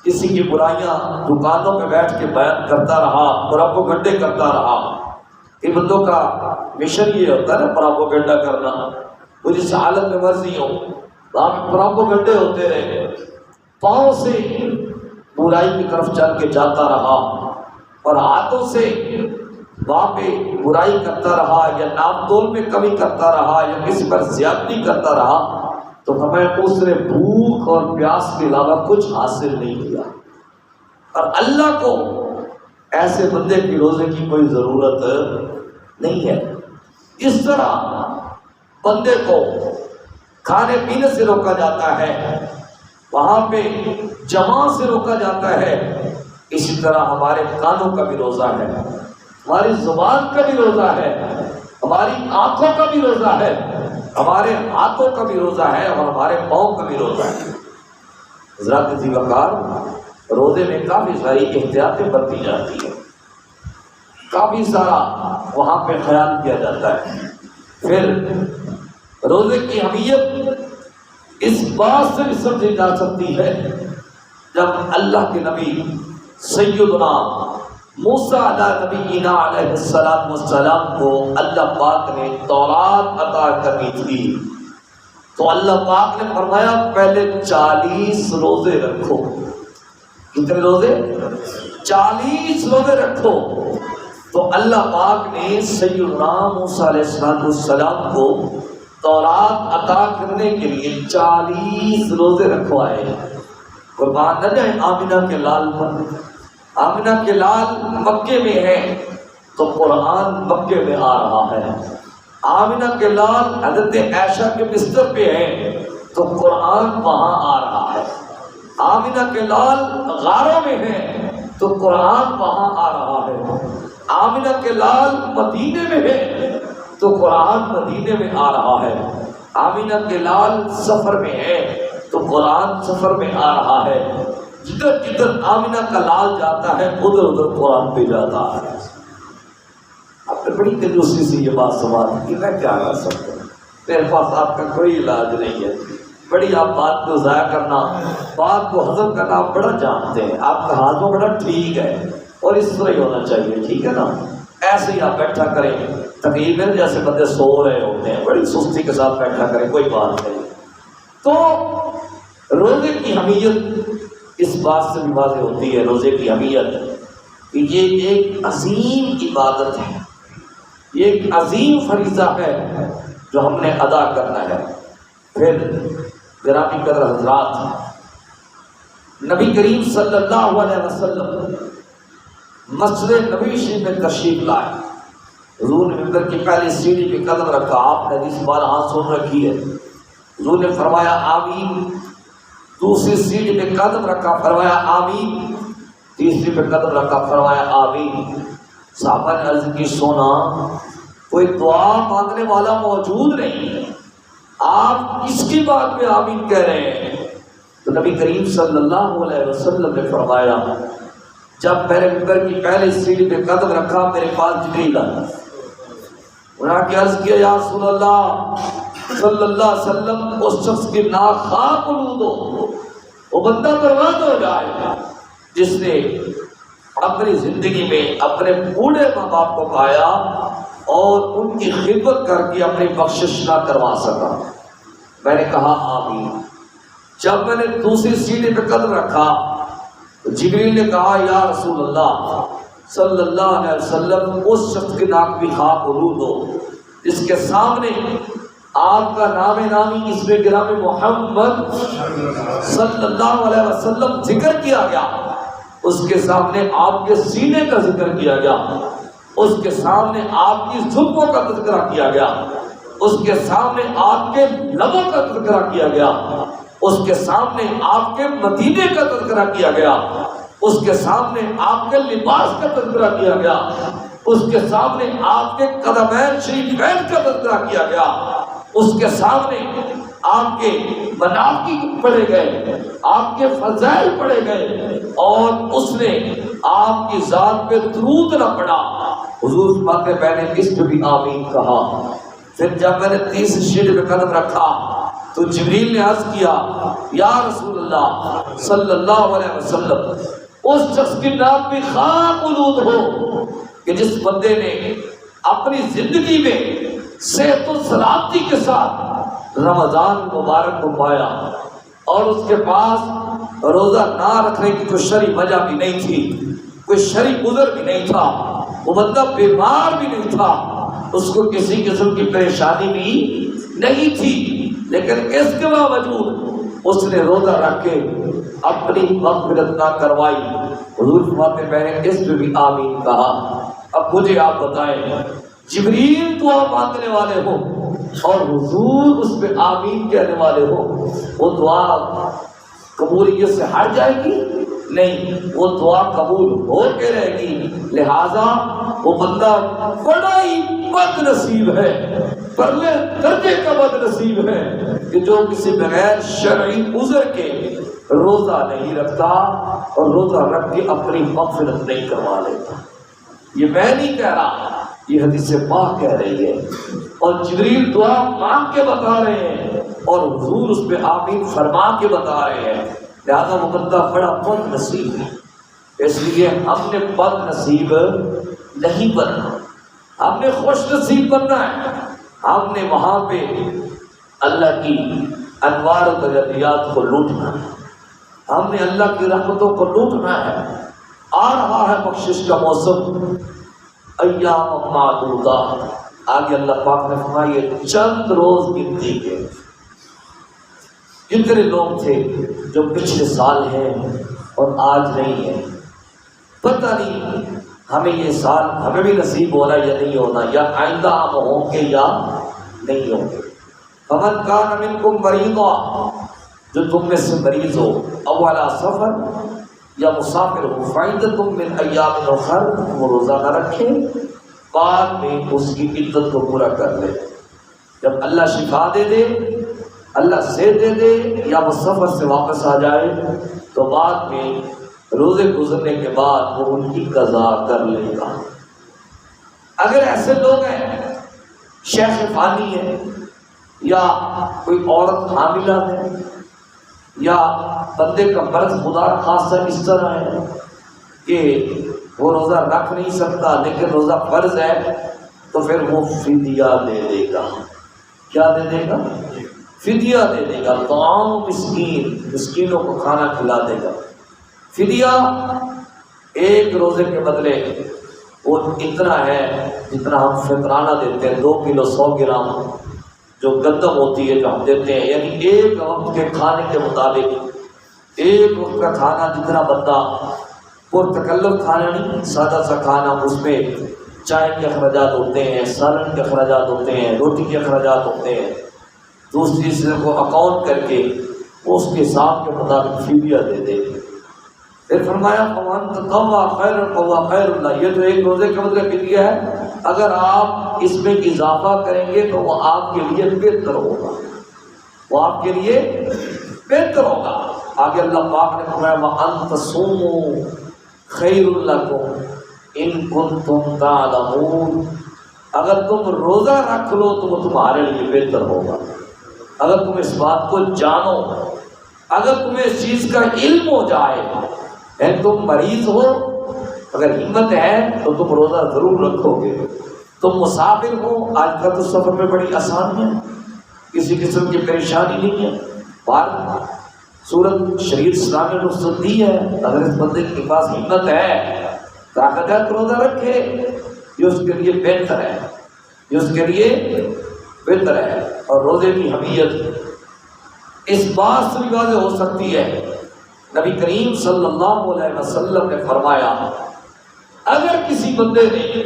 کسی کی برائیاں دکانوں پہ بیٹھ کے بیان کرتا رہا، پروپیگنڈے کرتا رہا. غیبتوں کا مشن یہ ہوتا ہے نا، پروپیگنڈا کرنا. وہ جس حالت میں مرضی ہو وہاں پہ پروپیگنڈے ہوتے رہے. پاؤں سے برائی کی طرف چل کے جاتا رہا اور ہاتھوں سے وہاں پہ برائی کرتا رہا یا ناپ تول میں کمی کرتا رہا یا کسی پر زیادتی کرتا رہا، تو ہمیں اس نے بھوک اور پیاس کے علاوہ کچھ حاصل نہیں کیا. اور اللہ کو ایسے بندے کی روزے کی کوئی ضرورت نہیں ہے۔ اس طرح بندے کو کھانے پینے سے روکا جاتا ہے، وہاں پہ جماع سے روکا جاتا ہے، اسی طرح ہمارے کانوں کا بھی روزہ ہے، ہماری زبان کا بھی روزہ ہے، ہماری آنکھوں کا بھی روزہ ہے، ہمارے ہاتھوں کا بھی روزہ ہے اور ہمارے پاؤں کا بھی روزہ ہے۔ حضرات ذی وقار، روزے میں کافی ساری احتیاطیں برتی جاتی ہیں، کافی سارا وہاں پہ خیال کیا جاتا ہے۔ پھر روزے کی اہمیت اس بات سے بھی سمجھی جا سکتی ہے جب اللہ کے نبی سیدنا موسیٰ نبینا علیہ السلام کو اللہ پاک نے تورات عطا کرنی تھی، تو اللہ پاک نے فرمایا پہلے 40 روزے رکھو۔ کتنے روزے؟ 40 روزے رکھو۔ تو اللہ پاک نے سیدنا موسیٰ علیہ السلام کو تورات عطا کرنے کے لیے 40 روزے رکھوائے۔ قربان نہ جائیں آمنہ کے لال پر۔ آمنہ کے لال مکے میں ہے تو قرآن مکے میں آ رہا ہے۔ آمنہ کے لال حضرت عائشہ کے بستر پہ ہے تو قرآن وہاں آ رہا ہے۔ آمنہ کے لال غاروں میں ہے تو قرآن وہاں آ رہا ہے۔ آمنہ کے لال مدینے میں ہے تو قرآن مدینے میں آ رہا ہے۔ آمنہ کے لال سفر میں ہے تو قرآن سفر میں آ رہا ہے۔ جدھر جدھر آمنہ کا لال جاتا ہے ادھر ادھر قرآن پہ جاتا ہے۔ آپ نے بڑی کنجوسی سے یہ بات سمجھ کی، میں کیا کر سکتا ہوں، میرے پاس آپ کا کوئی علاج نہیں ہے۔ بڑی آپ بات کو ضائع کرنا، بات کو ہضم کرنا آپ بڑا جانتے ہیں، آپ کا ہاضمہ بڑا ٹھیک ہے اور اس طرح ہی ہونا چاہیے، ٹھیک ہے نا؟ ایسے ہی آپ بیٹھا کریں، تقریباً جیسے بندے سو رہے ہوتے ہیں، بڑی سستی کے ساتھ بیٹھا کریں، کوئی بات نہیں۔ تو روزے کی اہمیت اس بات سے بھی واضح ہوتی ہے، روزے کی اہمیت کہ یہ ایک عظیم عبادت ہے، یہ ایک عظیم فریضہ ہے جو ہم نے ادا کرنا ہے۔ پھر گرامی قدر حضرات، نبی کریم صلی اللہ علیہ وسلم مسجد نبوی شریف میں تشریف لائے، حضور نے ممبر کی پہلی سیڑھی پہ قدم رکھا، آپ نے حدیث 12 سن رکھی ہے، حضور نے فرمایا آمین، دوسری سیڑھی پہ قدم رکھا، فرمایا آمین، تیسری پہ قدم رکھا، فرمایا آمین۔ صحابہ نے عرض کی سونا کوئی دعا مانگنے والا موجود نہیں، آپ کس کی بات پہ آمین کہہ رہے ہیں؟ تو نبی کریم صلی اللہ علیہ وسلم نے فرمایا جب میرے ممبر کی پہلی سیڑھی پہ قدم رکھا میرے پاس جبریل آیا، انہوں نے عرض کیا یا رسول اللہ صلی اللہ علیہ وسلم اس شخص کی ناخواہ قلود ہو، وہ بندہ برباد ہو جائے جس نے اپنی زندگی میں اپنے بوڑھے ماں باپ کو پایا اور ان کی خدمت کر کے اپنی بخشش نہ کروا سکا۔ میں نے کہا آمین۔ جب میں نے دوسری سیڑھی پہ قدم رکھا تو جبریل نے کہا یا رسول اللہ صلی اللہ علیہ وسلم اس شخص کی ناک بھی خواہ قلود ہو جس کے سامنے آپ کا نام نامی اسم گرامی محمد صلی اللہ علیہ وسلم ذکر کیا گیا، اس کے سامنے آپ کے سینے کا ذکر کیا گیا، اس کے سامنے آپ کی زلفوں کا تذکرہ کیا گیا، اس کے سامنے آپ کے لبوں کا تذکرہ کیا گیا، اس کے سامنے آپ کے مدینے کا تذکرہ کیا گیا، اس کے سامنے آپ کے لباس کا تذکرہ کیا گیا، اس کے سامنے آپ کے قدمین شریفین کا تذکرہ کیا گیا، اس کے سامنے آپ کے مناقب پڑھے گئے، آپ کے فضائل پڑھے گئے، اور اس نے آپ کی ذات پہ درود نہ پڑھا۔ حضور فرماتے میں نے اس پہ بھی آمین کہا۔ پھر جب میں نے تیسری سیڑھی پہ قدم رکھا تو جبریل نے عرض کیا یا رسول اللہ صلی اللہ علیہ وسلم اس شخص کی نام بھی خواہ قلود ہو کہ جس بندے نے اپنی زندگی میں صحت و سلامتی کے ساتھ رمضان مبارک کو پایا اور اس کے پاس روزہ نہ رکھنے کی کوئی شرعی وجہ بھی نہیں تھی، کوئی شرعی عذر بھی نہیں تھا، وہ بندہ بیمار بھی نہیں تھا، اس کو کسی قسم کی پریشانی بھی نہیں تھی، لیکن اس کے باوجود اس نے روزہ رکھ کے اپنی مغفرت نہ کروائی، حضور فرماتے ہیں میں نے اس پہ بھی آمین کہا. اب مجھے آپ بتائیں جبریل دعا مانگنے والے ہو اور حضور اس پہ آمین کہنے والے ہو، وہ دعا قبولیت سے ہٹ جائے گی؟ نہیں، وہ دعا قبول ہو کے رہے گی. لہذا وہ بندہ بڑا ہی بد نصیب ہے، پرلے درجے کا بد نصیب ہے کہ جو کسی بغیر شرعی عذر کے روزہ نہیں رکھتا اور روزہ رکھ کے اپنی مغفرت نہیں کروا لیتا. یہ میں نہیں کہہ رہا، یہ حدیث پاک کہہ رہی ہے، اور جبریل دعا مانگ کے بتا رہے ہیں اور حضور اس پہ آمین فرما کے بتا رہے ہیں. لہذا وہ بندہ بڑا بد نصیب ہے. اس لیے ہم نے بد نصیب نہیں بننا، ہم نے خوش نصیب بننا ہے. ہم نے وہاں پہ اللہ کی انوار و تجلیات کو لوٹنا ہے، ہم نے اللہ کی رحمتوں کو لوٹنا ہے. آ رہا ہے بخشش کا موسم، ایام معدودات. آگے اللہ پاک نے فرمایا یہ چند روز گنتی کے. کتنے لوگ تھے جو پچھلے سال ہیں اور آج نہیں ہیں، پتہ نہیں ہمیں یہ سال ہمیں بھی نصیب ہونا یا نہیں ہونا، یا آئندہ ہم ہوں گے یا نہیں ہوں گے. فمن کان منکم مریضا، جو تم میں سے مریض ہو، او علی سفر یا مسافر ہو، فعدۃ من ایام اخر، وہ روزہ نہ رکھے، بعد میں اس کی عدت کو پورا کر لے. جب اللہ شفا دے دے، اللہ سے دے دے، یا وہ سفر سے واپس آ جائے تو بعد میں روزے گزرنے کے بعد وہ ان کی قضا کر لے گا. اگر ایسے لوگ ہیں شیخ فانی ہے، یا کوئی عورت حاملہ ہے، یا بندے کا مرض خدا خاصہ اس طرح ہے کہ وہ روزہ رکھ نہیں سکتا لیکن روزہ فرض ہے، تو پھر وہ فدیہ دے دے گا. کیا دے دے گا؟ فدیہ دے دے گا. طعام مسکین، مسکینوں کو کھانا کھلا دے گا. فدیہ ایک روزے کے بدلے وہ اتنا ہے جتنا ہم فطرانہ دیتے ہیں، 2 کلو 100 گرام جو گندم ہوتی ہے جو ہم دیتے ہیں، یعنی ایک وقت کے کھانے کے مطابق ایک وقت کا کھانا جتنا بندہ پرتکلف کھانا نہیں، سادہ سا کھانا، اس میں چائے کے اخراجات ہوتے ہیں، سالن کے اخراجات ہوتے ہیں، روٹی کے اخراجات ہوتے ہیں، دوسری چیزوں کو اکاؤنٹ کر کے اس کے حساب کے مطابق فدیہ دے دے. پھر فرمایا فمن تطوع خیرا فہو خیر اللہ، یہ تو ایک روزے کا مطلب فدیہ ہے، اگر آپ اس میں اضافہ کریں گے تو وہ آپ کے لیے بہتر ہوگا، وہ آپ کے لیے بہتر ہوگا. آگے اللہ پاک نے فرمایا وَأَن تَصُومُوا خَيْرٌ لَكُمْ إِن كُنتُمْ تَعْلَمُونَ، اگر تم روزہ رکھ لو تو وہ تمہارے لیے بہتر ہوگا. اگر تم اس بات کو جانو، اگر تمہیں اس چیز کا علم ہو جائے، تم مریض ہو، اگر ہمت ہے تو تم روزہ ضرور رکھو گے. تم مسافر ہو، آج کا تو سفر میں بڑی آسانی ہے، کسی قسم کی پریشانی نہیں ہے. بار صورت شریعت اسلام نے رخصت دی ہے، اگر اس بندے کے پاس ہمت ہے، طاقت ہے تو روزہ رکھے، یہ اس کے لیے بہتر ہے، یہ اس کے لیے بہتر ہے. اور روزے کی اہمیت اس بات سے بھی واضح ہو سکتی ہے. نبی کریم صلی اللہ علیہ وسلم نے فرمایا اگر کسی بندے نے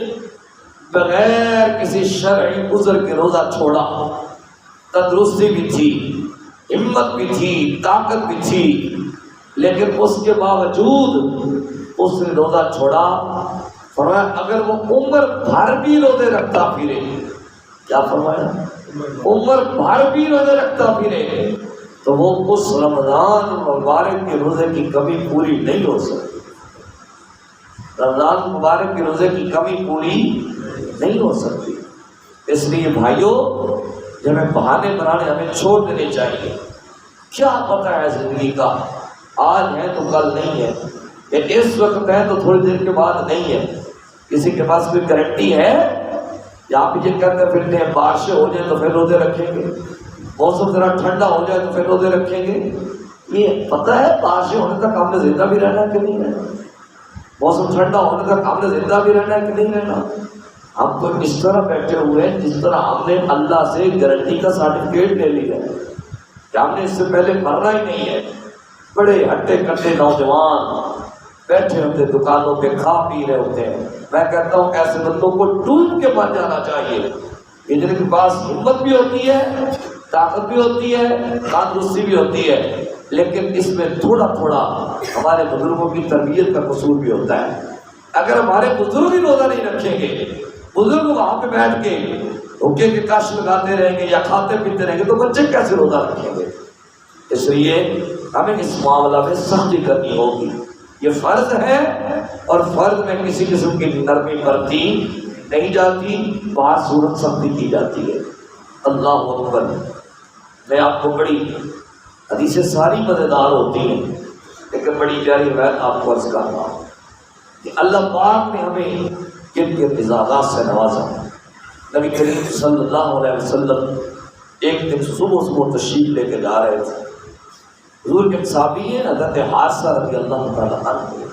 بغیر کسی شرعی عذر کے روزہ چھوڑا، تندرستی بھی تھی، ہمت بھی تھی، طاقت بھی تھی، لیکن اس کے باوجود اس نے روزہ چھوڑا، فرمایا اگر وہ عمر بھر بھی روزے رکھتا پھرے، کیا فرمایا؟ عمر بھر بھی روزے رکھتا پھرے تو وہ اس رمضان مبارک کے روزے کی کمی پوری نہیں ہو سکتی. رمضان مبارک کے روزے کی کمی پوری نہیں ہو سکتی. اس لیے بھائیوں، جب ہمیں بہانے بنانے ہمیں چھوڑ دینے چاہیے. کیا پتہ ہے زندگی کا، آج ہے تو کل نہیں ہے، یا اس وقت ہے تو تھوڑی دیر کے بعد نہیں ہے. کسی کے پاس کوئی گارنٹی ہے؟ یا آپ یہ کہتے پھرتے ہیں بارشیں ہو جائیں تو پھر روزے رکھیں گے، موسم ذرا ٹھنڈا ہو جائے تو پھر روزے رکھیں گے؟ یہ پتہ ہے بارشیں ہونے تک ہم نے زندہ بھی رہنا ہے کہ نہیں رہنا، موسم ٹھنڈا ہونے تک ہم نے زندہ بھی رہنا ہے کہ نہیں رہنا. ہم تو اس طرح بیٹھے ہوئے ہیں جس طرح ہم نے اللہ سے گارنٹی کا سرٹیفکیٹ لے لیا ہے کہ ہم نے اس سے پہلے مرنا ہی نہیں ہے. بڑے ہٹے کٹے نوجوان بیٹھے ہوتے دکانوں پہ کھا پی رہے ہوتے ہیں. میں کہتا ہوں ایسے بندوں کو ڈوب کے مر جانا چاہیے. یہ جن کے پاس ہمت بھی ہوتی ہے، طاقت بھی ہوتی ہے، تندرستی بھی ہوتی ہے، لیکن اس میں تھوڑا تھوڑا ہمارے بزرگوں کی تربیت کا قصور بھی ہوتا ہے. اگر ہمارے بزرگ ہی روزہ نہیں رکھیں گے، بزرگ وہاں پہ بیٹھ کے حکے کے کاش لگاتے رہیں گے یا کھاتے پیتے رہیں گے تو بچے کیسے روزہ رکھیں گے؟ اس لیے ہمیں اس معاملہ میں سختی کرنی ہوگی. یہ فرض ہے اور فرض میں کسی قسم کی نرمی برتی نہیں جاتی، بات صورت سختی کی جاتی ہے. اللہ اکبر. میں آپ کو بڑی حدیثیں ساری مزیدار ہوتی ہیں لیکن بڑی پیاری روایت آپ کو عرض کر رہا ہوں کہ اللہ پاک نے ہمیں کن کے مزاجات سے نوازا. نبی کریم صلی اللہ علیہ وسلم ایک دن صبح صبح تشریف لے کے جا رہے تھے. حضور کے صحابی ہیں حضرت حارثہ رضی اللہ تعالیٰ عنہ.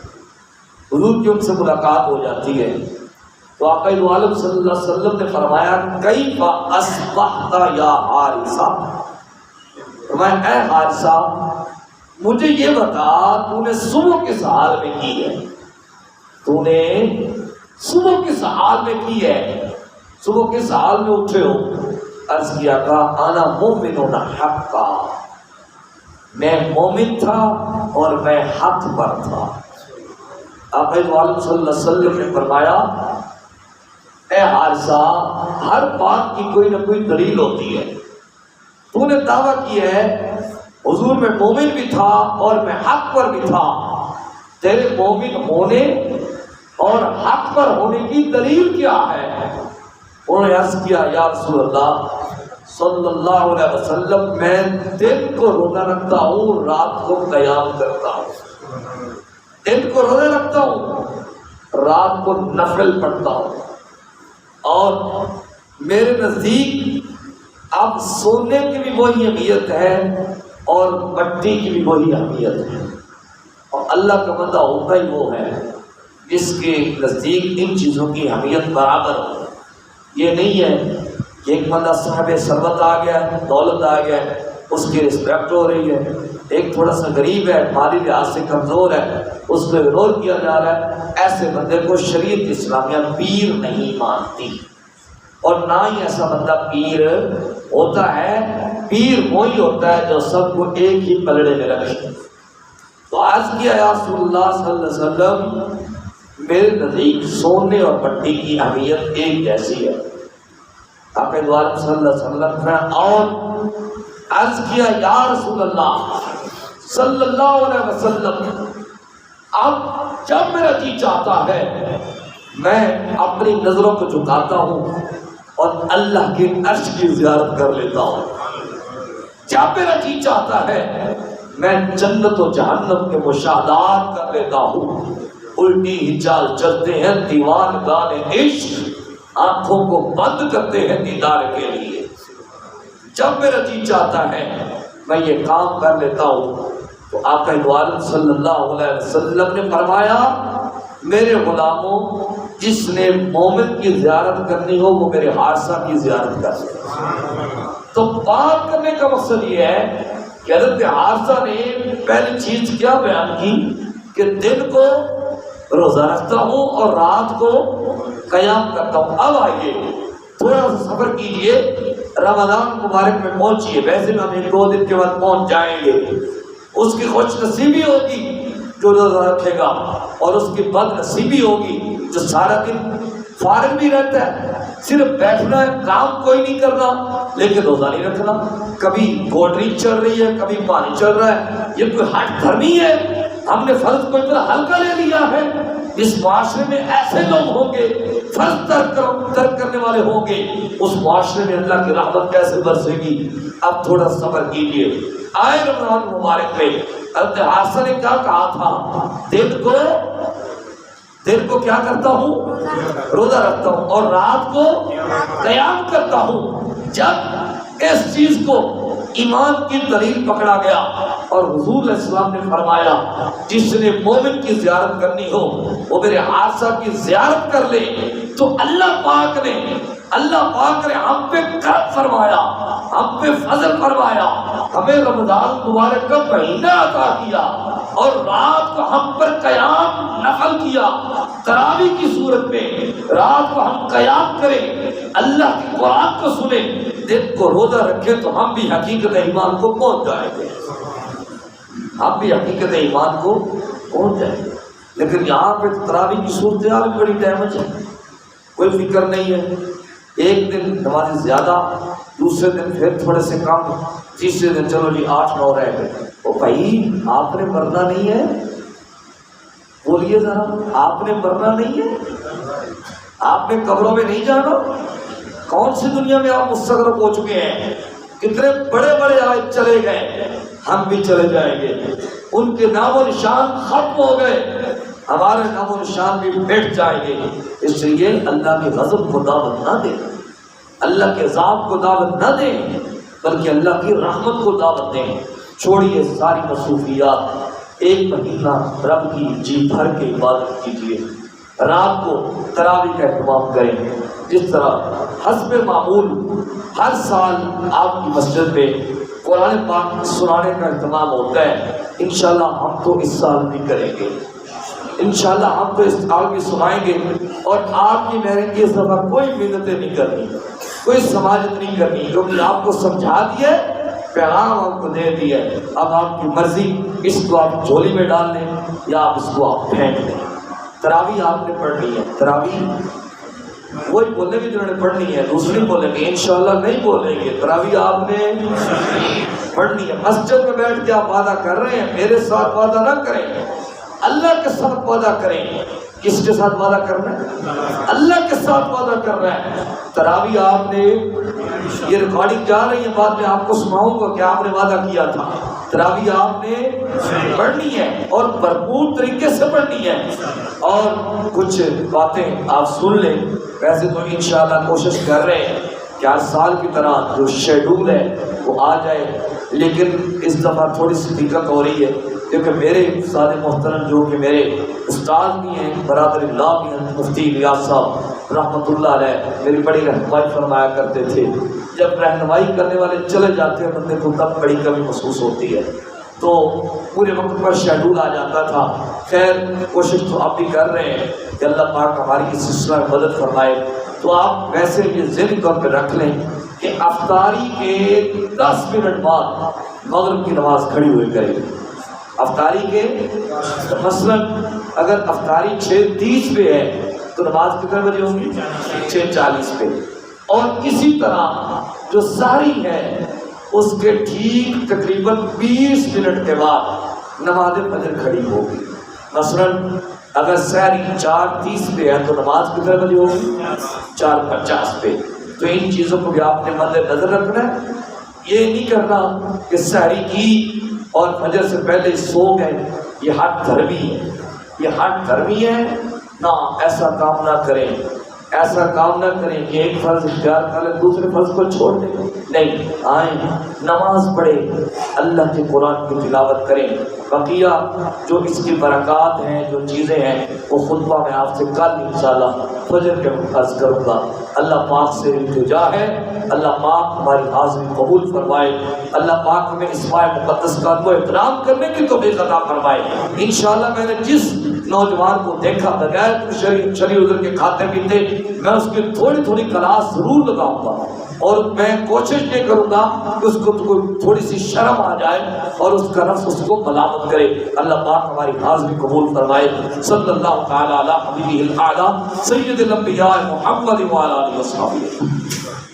حضور کی ان سے ملاقات ہو جاتی ہے تو آقا دو عالم صلی اللہ علیہ وسلم نے فرمایا کیف اصبحت یا حارثہ. فرمایا اے حارثہ مجھے یہ بتا تو نے صبح کس حال میں کی ہے؟ تو نے صبح کس حال میں کی ہے؟ صبح کس حال میں اٹھے ہو؟ عرض کیا کہا انا مومن حقا، میں مومن تھا اور میں حق پر تھا. آقا عالم صلی اللہ علیہ وسلم نے فرمایا اے حارثہ ہر بات کی کوئی نہ کوئی دلیل ہوتی ہے. تو نے دعویٰ کیا ہے حضور میں مومن بھی تھا اور میں حق پر بھی تھا. تیرے مومن ہونے اور حق پر ہونے کی دلیل کیا ہے؟ انہوں نے عرض کیا یا رسول اللہ صلی اللہ علیہ وسلم میں دن کو روزہ رکھتا ہوں، رات کو قیام کرتا ہوں. دن کو روزہ رکھتا ہوں، رات کو نفل پڑھتا ہوں. اور میرے نزدیک اب سونے کی بھی وہی اہمیت ہے اور مٹی کی بھی وہی اہمیت ہے. اور اللہ کا بندہ ہوتا ہی وہ ہے جس کے نزدیک ان چیزوں کی اہمیت برابر ہو. یہ نہیں ہے کہ ایک بندہ صاحب ثروت آ گیا، دولت آ گیا، اس کی رسپیکٹ ہو رہی ہے. ایک تھوڑا سا غریب ہے، مالی لحاظ سے کمزور ہے، اس کو اگنور کیا جا رہا ہے. ایسے بندے کو شریعت اسلامیہ پیر نہیں مانتی اور نہ ہی ایسا بندہ پیر ہوتا ہے. پیر وہی ہوتا ہے جو سب کو ایک ہی پلڑے میں رکھے. تو عرض کیا یا رسول اللہ صلی اللہ علیہ وسلم میرے نزدیک سونے اور مٹی کی اہمیت ایک جیسی ہے. آقا دو عالم صلی اللہ علیہ وسلم نے اور عرض کیا یا رسول اللہ صلی اللہ علیہ وسلم اب جب میرا جی چاہتا ہے میں اپنی نظروں کو جھکاتا ہوں اور اللہ کے عرش کی زیارت کر لیتا ہوں. جب میرا جی چاہتا ہے میں جنت و جہنم کے مشاہدات کر لیتا ہوں. الٹی ہی چال چلتے ہیں دیوان گانے عشق، آنکھوں کو بند کرتے ہیں دیدار کے لیے. جب میرا جی چاہتا ہے میں یہ کام کر لیتا ہوں. تو آقا دو عالم صلی اللہ علیہ وسلم نے فرمایا میرے غلاموں جس نے مومن کی زیارت کرنی ہو وہ میرے حارثہ کی زیارت کر لے. تو بات کرنے کا مقصد یہ ہے کہ حضرت حارثہ نے پہلی چیز کیا بیان کی کہ دن کو روزہ رکھتا ہوں اور رات کو قیام کرتا ہوں. اب آئیے تھوڑا سا سفر کیجئے، رمضان مبارک میں پہنچیے. ویسے میں ہم 1-2 دن کے بعد پہنچ جائیں گے. اس کی خوش نصیبی ہوگی جو روزہ رکھے گا اور اس کی بد نصیبی ہوگی جو سارا دن فارغ بھی رہتا ہے، صرف بیٹھنا ہے، کام کوئی نہیں کرنا لیکن روزہ نہیں رکھنا. کبھی کولڈ ڈرنک چل رہی ہے، کبھی پانی چل رہا ہے. یہ کوئی ہٹ دھرمی ہے؟ ہم نے فرض کو اتنا ہلکا لے لیا ہے. اس معاشرے میں ایسے لوگ ہوں گے فرض ترک کرنے والے ہوں گے، اس معاشرے میں اللہ کی رحمت کیسے برسے گی؟ اب تھوڑا صبر کیجیے. آئے رمضان مبارک میں حضرت حارثہ نے کیا کہا تھا؟ دن کو کیا کرتا ہوں؟ روزہ رکھتا ہوں اور رات کو قیام کرتا ہوں. جب اس چیز کو ایمان کی دلیل پکڑا گیا اور حضور علیہ السلام نے فرمایا جس نے مومن کی زیارت کرنی ہو وہ میرے حارثہ کی زیارت کر لے، تو اللہ پاک نے ہم پہ کرم فرمایا، ہم پہ فضل فرمایا، ہمیں رمضان مبارک کا مہینہ عطا کیا اور رات کو ہم پر قیام نفل کیا تراویح کی صورت میں، رات کو ہم قیام کریں، اللہ کی قرآن کو سنیں، دن کو روزہ رکھیں، تو ہم بھی حقیقت ایمان کو پہنچ جائیں گے، ہم بھی حقیقت ایمان کو پہنچ جائیں گے۔ لیکن یہاں پہ تراویح کی صورتحال بھی بڑی ڈیمیج ہے، کوئی فکر نہیں ہے، ایک دن نمازی زیادہ، دوسرے دن پھر تھوڑے سے کم، تیسرے دن چلو جی 8-9 رہ گئے۔ او بھائی آپ نے مرنا نہیں ہے، بولیے ذرا، آپ نے مرنا نہیں ہے، آپ نے قبروں میں نہیں جانا، کون سی دنیا میں آپ مستغرق ہو چکے ہیں، کتنے بڑے بڑے آئے چلے گئے، ہم بھی چلے جائیں گے، ان کے نام و نشان ختم ہو گئے، ہمارے نام و نشان بھی مٹ جائیں گے۔ اس لیے اللہ کے غضب کو دعوت نہ دیں، اللہ کے عذاب کو دعوت نہ دیں، بلکہ اللہ کی رحمت کو دعوت دیں۔ چھوڑیے ساری مصروفیات، ایک مہینہ رب کی جی بھر کے عبادت کیجیے، رات کو تراویح کا اہتمام کریں، جس طرح حسب معمول ہر سال آپ کی مسجد میں قرآن پاک سنانے کا اہتمام ہوتا ہے، انشاءاللہ ہم تو اس سال بھی کریں گے، انشاءاللہ ہم تو اس سال بھی سنائیں گے، اور آپ کی محنت کی اس دفعہ کوئی محنتیں نہیں کرنی، کوئی سماجت نہیں کرنی، کیونکہ آپ کو سمجھا دیا، پیغام آپ کو دے دیا، اب آپ کی مرضی، اس کو آپ جھولی میں ڈال لیں یا آپ اس کو آپ پھینک دیں۔ تراویح آپ نے پڑھنی ہے، تراویح وہی بولیں گے جنہوں نے پڑھنی ہے، دوسری بولیں گے، انشاءاللہ نہیں بولیں گے، تراویح آپ نے پڑھنی ہے۔ مسجد میں بیٹھ کے آپ وعدہ کر رہے ہیں، میرے ساتھ وعدہ نہ کریں، اللہ کے ساتھ وعدہ کریں۔ کس کے ساتھ وعدہ کرنا ہے؟ اللہ کے ساتھ وعدہ کر رہا ہے۔ تراویح آپ نے، یہ ریکارڈنگ جا رہی ہے، بعد میں آپ کو سناؤں گا کہ آپ نے وعدہ کیا تھا، تراویح آپ نے پڑھنی ہے اور بھرپور طریقے سے پڑھنی ہے، اور کچھ باتیں آپ سن لیں۔ ویسے تو انشاءاللہ کوشش کر رہے ہیں کہ ہر سال کی طرح جو شیڈول ہے وہ آ جائے، لیکن اس دفعہ تھوڑی سی دقت ہو رہی ہے، کیونکہ میرے استاد محترم جو کہ میرے استاد بھی ہیں، برادر اللہ بھی ہیں، مفتی الیاس صاحب رحمۃ اللہ علیہ، میری بڑی رہنمائی فرمایا کرتے تھے، جب رہنمائی کرنے والے چلے جاتے ہیں بندے کو تب بڑی کمی محسوس ہوتی ہے، تو پورے وقت پر شیڈول آ جاتا تھا۔ خیر کوشش تو آپ بھی کر رہے ہیں کہ اللہ پاک ہماری اس سلسلہ میں مدد فرمائے۔ تو آپ ویسے یہ ذہنی طور پہ رکھ لیں کہ افطاری کے 10 منٹ بعد مغرب کی نماز کھڑی ہوئی کریں، افطاری کے، مثلاً اگر افطاری 6:30 پہ ہے تو نماز کتنے بجے ہوگی؟ 6:40 پہ۔ اور اسی طرح جو سحری ہے اس کے ٹھیک تقریباً 20 منٹ کے بعد نماز فجر کھڑی ہوگی۔ مثلاً اگر سحری 4:30 پہ ہے تو نماز کتنے بجے ہوگی؟ 4:50 پہ۔ تو ان چیزوں کو بھی آپ نے مد نظر رکھنا ہے، یہ نہیں کرنا کہ سحری کی اور فجر سے پہلے سو گئے، یہ ہٹ دھرمی ہے، یہ ہٹ دھرمی ہے نہ، ایسا کام نہ کریں، ایسا کام نہ کریں کہ ایک فرض اختیار کر لیں دوسرے فرض کو چھوڑ دیں، نہیں، آئیں نماز پڑھیں، اللہ کے قرآن کی تلاوت کریں۔ بقیہ جو اس کی برکات ہیں، جو چیزیں ہیں، وہ خطبہ میں آپ سے کل انشاءاللہ فجر کے وقت عرض کروں گا۔ اللہ پاک سے التجا ہے، اللہ پاک ہماری حاضری قبول فرمائے، اللہ پاک ہمیں اس ماہ مقدس کا کو احترام کرنے کی توفیق عطا فرمائے۔ انشاءاللہ میں نے جس نوجوان کو دیکھا بغیر شرعی عذر کے کھاتے پیتے، میں اس کی تھوڑی تھوڑی کلاس ضرور لگاؤں گا، اور میں کوشش یہ کروں گا کہ اس کو تھوڑی سی شرم آ جائے اور اس کا نفس اس کو ملامت کرے۔ اللہ پاک ہماری حاضری قبول فرمائے۔ صلی اللہ تعالی علی حبیبہ الاعلی سید الانبیاء محمد وعلی آلہ وصحبہ۔